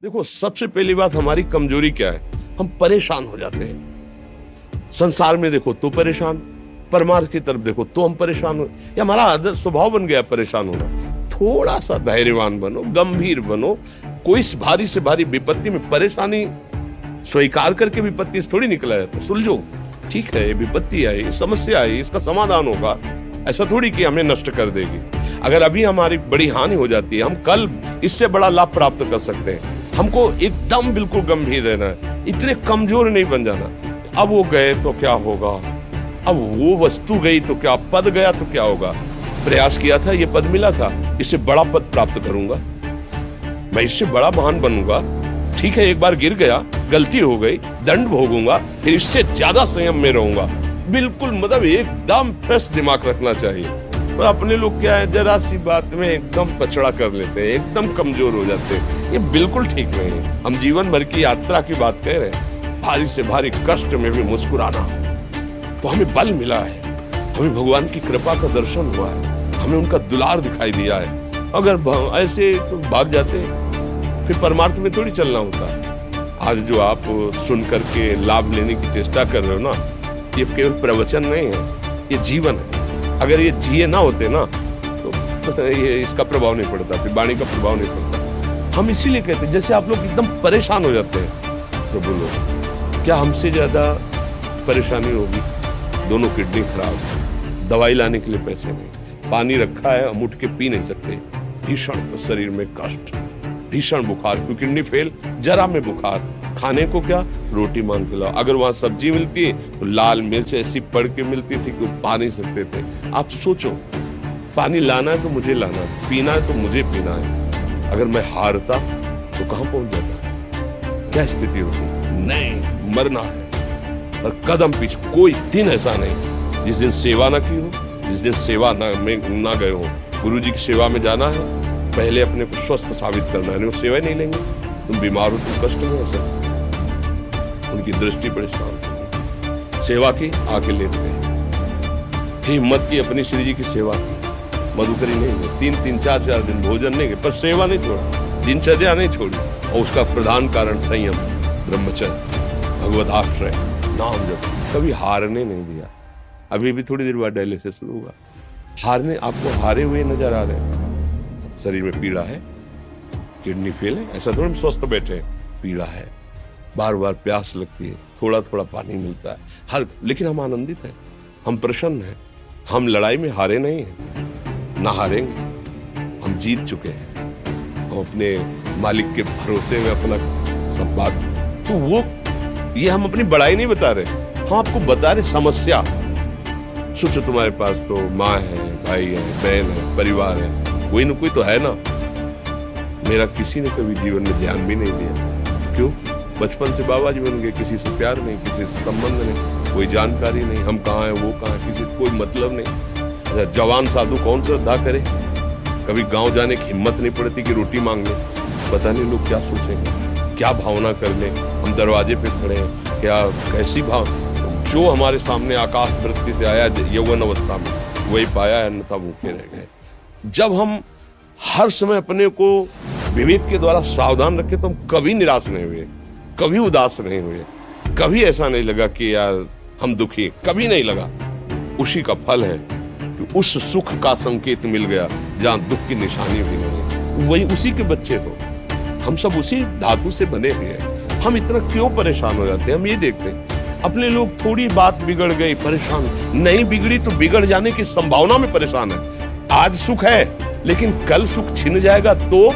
देखो, सबसे पहली बात हमारी कमजोरी क्या है? हम परेशान हो जाते हैं। संसार में देखो तो परेशान, परमार्थ की तरफ देखो तो हम परेशान हो। ये हमारा आदत स्वभाव बन गया परेशान होना। थोड़ा सा धैर्यवान बनो, गंभीर बनो। कोई भारी से भारी विपत्ति में परेशानी स्वीकार करके विपत्ति से थोड़ी निकला है, तो सुलझो। ठीक है, ये विपत्ति आई, ये समस्या आई, इसका समाधान होगा। ऐसा थोड़ी कि हमें नष्ट कर देगी। अगर अभी हमारी बड़ी हानि हो जाती है, हम कल इससे बड़ा लाभ प्राप्त कर सकते हैं। हमको एकदम बिल्कुल गंभीर रहना है, इतने कमजोर नहीं बन जाना। अब वो गए तो क्या होगा, अब वो वस्तु गई तो क्या, पद गया तो क्या होगा। प्रयास किया था, ये पद मिला था, इससे बड़ा पद प्राप्त करूंगा, मैं इससे बड़ा महान बनूंगा। ठीक है, एक बार गिर गया, गलती हो गई, दंड भोगूंगा, फिर इससे ज्यादा संयम में रहूंगा। बिल्कुल मतलब एकदम फ्रेश दिमाग रखना चाहिए। और अपने लोग क्या है, जरा सी बात में एकदम पछड़ा कर लेते हैं, एकदम कमजोर हो जाते हैं। ये बिल्कुल ठीक नहीं है। हम जीवन भर की यात्रा की बात कह रहे हैं, भारी से भारी कष्ट में भी मुस्कुराना, तो हमें बल मिला है, हमें भगवान की कृपा का दर्शन हुआ है, हमें उनका दुलार दिखाई दिया है। अगर ऐसे तो भाग जाते फिर परमार्थ में थोड़ी चलना होता है। आज जो आप सुन करके लाभ लेने की चेष्टा कर रहे हो ना, ये केवल प्रवचन नहीं है, ये जीवन है। अगर ये जिए ना होते ना तो ये इसका प्रभाव नहीं पड़ता, फिर वाणी का प्रभाव नहीं पड़ता। हम इसीलिए कहते हैं, जैसे आप लोग एकदम परेशान हो जाते हैं, तो बोलो क्या हमसे ज्यादा परेशानी होगी? दोनों किडनी खराब, दवाई लाने के लिए पैसे नहीं, पानी रखा है हम उठ के पी नहीं सकते, भीषण शरीर में कष्ट, भीषण बुखार, क्योंकि किडनी फेल, जरा में बुखार, खाने को क्या, रोटी मांग के लाओ। अगर वहां सब्जी मिलती है तो लाल मिर्च ऐसी पड़ के मिलती थी कि पा नहीं सकते थे। आप सोचो, पानी लाना है तो मुझे लाना है, पीना है तो मुझे पीना है। अगर मैं हारता तो कहां पहुंच जाता, क्या स्थिति होती? नहीं, मरना है। और कदम पीछे, कोई दिन ऐसा नहीं जिस दिन सेवा ना की हो, जिस दिन सेवा ना गए हो। गुरु जी की सेवा में जाना है, पहले अपने को स्वस्थ साबित करना है, वो सेवा नहीं लेंगे। तुम बीमार हो, तुम कष्ट में ऐसा, उनकी दृष्टि परेशान। सेवा की, आके लेते हैं, हिम्मत की, अपनी श्री जी की सेवा की। मधुकरी नहीं है, 3-4 दिन भोजन नहीं, पर सेवा नहीं छोड़ा, दिनचर्या नहीं छोड़ी। और उसका प्रधान कारण संयम, ब्रह्मचर्य, भगवत आश्रय, नाम जप, कभी हारने नहीं दिया। अभी भी थोड़ी देर बाद डायलिसिस शुरू हुआ, हारने, आपको हारे हुए नजर आ रहे हैं। शरीर में पीड़ा है, किडनी फेल है, ऐसा थोड़ा स्वस्थ बैठे, पीड़ा है, बार बार प्यास लगती है, थोड़ा थोड़ा पानी मिलता है, लेकिन हम आनंदित हैं, हम प्रसन्न हैं। हम लड़ाई में हारे नहीं हैं, ना हारेंगे, हम जीत चुके हैं। हम अपने मालिक के भरोसे में अपना सब बात, तो वो ये हम अपनी बड़ाई नहीं बता रहे, हम आपको बता रहे समस्या। सोचो, तुम्हारे पास तो माँ है, भाई है, बहन है, परिवार है, कोई न कोई तो है ना। मेरा किसी ने कभी जीवन में ध्यान भी नहीं दिया। क्यों? बचपन से बाबा जी बन गए, किसी से प्यार नहीं, किसी से संबंध नहीं, कोई जानकारी नहीं, हम कहाँ हैं, वो कहाँ है, किसी से कोई मतलब नहीं। जवान साधु कौन श्रद्धा करे? कभी गांव जाने की हिम्मत नहीं पड़ती कि रोटी मांग ले। पता नहीं लोग क्या सोचेंगे, क्या भावना कर ले। हम दरवाजे पे खड़े हैं, क्या कैसी भाव, जो हमारे सामने आकाश वृत्ति से आया यौवन अवस्था में, वही पाया, अन्यथा भूखे रह गए। जब हम हर समय अपने को विवेक के द्वारा सावधान रखे, तो हम कभी निराश नहीं हुए, कभी उदास नहीं हुए, कभी ऐसा नहीं लगा कि यार हम दुखी, कभी नहीं लगा। उसी का फल है कि उस सुख का संकेत मिल गया जहां दुख की निशानी भी नहीं। वही उसी के बच्चे हो, हम सब उसी धातु से बने हुए हैं। हम इतना क्यों परेशान हो जाते हैं? हम ये देखते हैं अपने लोग, थोड़ी बात बिगड़ गई परेशान, नहीं बिगड़ी तो बिगड़ जाने की संभावना में परेशान है। आज सुख है, लेकिन कल सुख छिन जाएगा, तो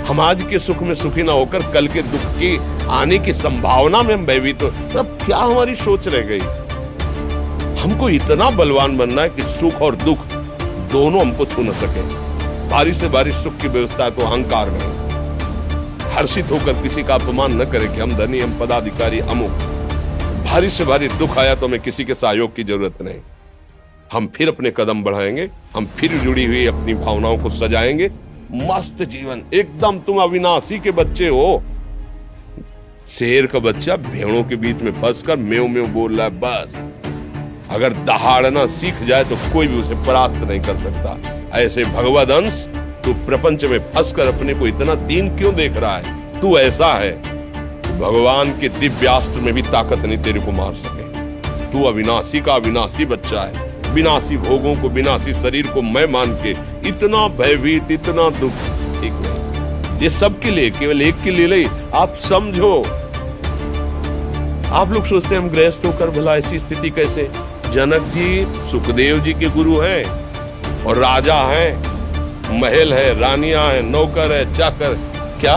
हम आज के सुख में सुखी ना होकर कल के दुख की आने की संभावना में हम भयभीत हो। तब क्या हमारी सोच रह गई? हमको इतना बलवान बनना है कि सुख और दुख दोनों हमको छू न सके। भारी से भारी सुख की व्यवस्था है तो अहंकार नहीं, हर्षित होकर किसी का अपमान न करे कि हम धनी, हम पदाधिकारी, अमुक। भारी से भारी दुख आया तो हमें किसी के सहयोग की जरूरत नहीं, हम फिर अपने कदम बढ़ाएंगे, हम फिर जुड़ी हुई अपनी भावनाओं को सजाएंगे। मस्त जीवन, एकदम तुम अविनाशी के बच्चे हो। शेर का बच्चा भेड़ों के बीच में फंस कर म्यों म्यों बोल रहा है, बस। अगर दहाड़ना सीख जाए तो कोई भी उसे परास्त नहीं कर सकता। ऐसे भगवद अंश, तू प्रपंच में फंस कर अपने को इतना दीन क्यों देख रहा है? तू ऐसा है, भगवान के दिव्यास्त्र में भी ताकत नहीं तेरे को मार सके। तू अविनाशी का अविनाशी बच्चा है, विनाशी भोगों को, विनाशी शरीर को मैं मान के इतना भयभीत, इतना दुख, ठीक नहीं। ये सबके लिए, केवल एक के लिए नहीं। आप समझो, आप लोग सोचते हैं हम गृहस्थ होकर भला ऐसी स्थिति कैसे। जनक जी सुखदेव जी के गुरु हैं और राजा हैं, महल है, रानियां हैं, नौकर है, चाकर। क्या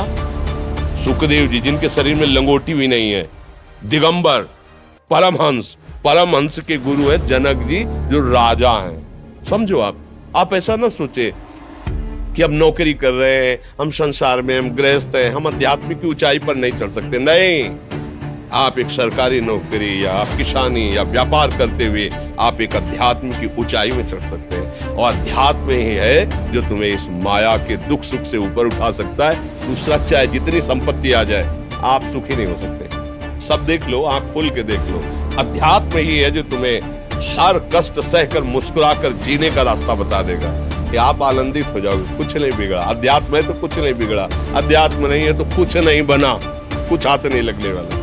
सुखदेव जी जिनके शरीर में लंगोटी भी नहीं है, दिगंबर, परमहंस, परमहंस के गुरु है जनक जी जो राजा हैं। समझो आप ऐसा ना सोचे कि हम नौकरी कर रहे हैं, हम संसार में, हम गृहस्थ हैं, हम आध्यात्मिक की ऊंचाई पर नहीं चढ़ सकते। नहीं, आप एक सरकारी नौकरी या आप किसानी या व्यापार करते हुए आप एक अध्यात्म की ऊंचाई में चढ़ सकते हैं। और अध्यात्म ही है जो तुम्हें इस माया के दुख सुख से ऊपर उठा सकता है। दूसरा, चाहे जितनी संपत्ति आ जाए, आप सुखी नहीं हो सकते। सब देख लो, आंख खोल के देख लो, अध्यात्म ही है जो तुम्हें हर कष्ट सहकर मुस्कुराकर जीने का रास्ता बता देगा कि आप आनंदित हो जाओगे। कुछ नहीं बिगड़ा, अध्यात्म है तो कुछ नहीं बिगड़ा, अध्यात्म नहीं है तो कुछ नहीं बना, कुछ हाथ नहीं लगने वाला।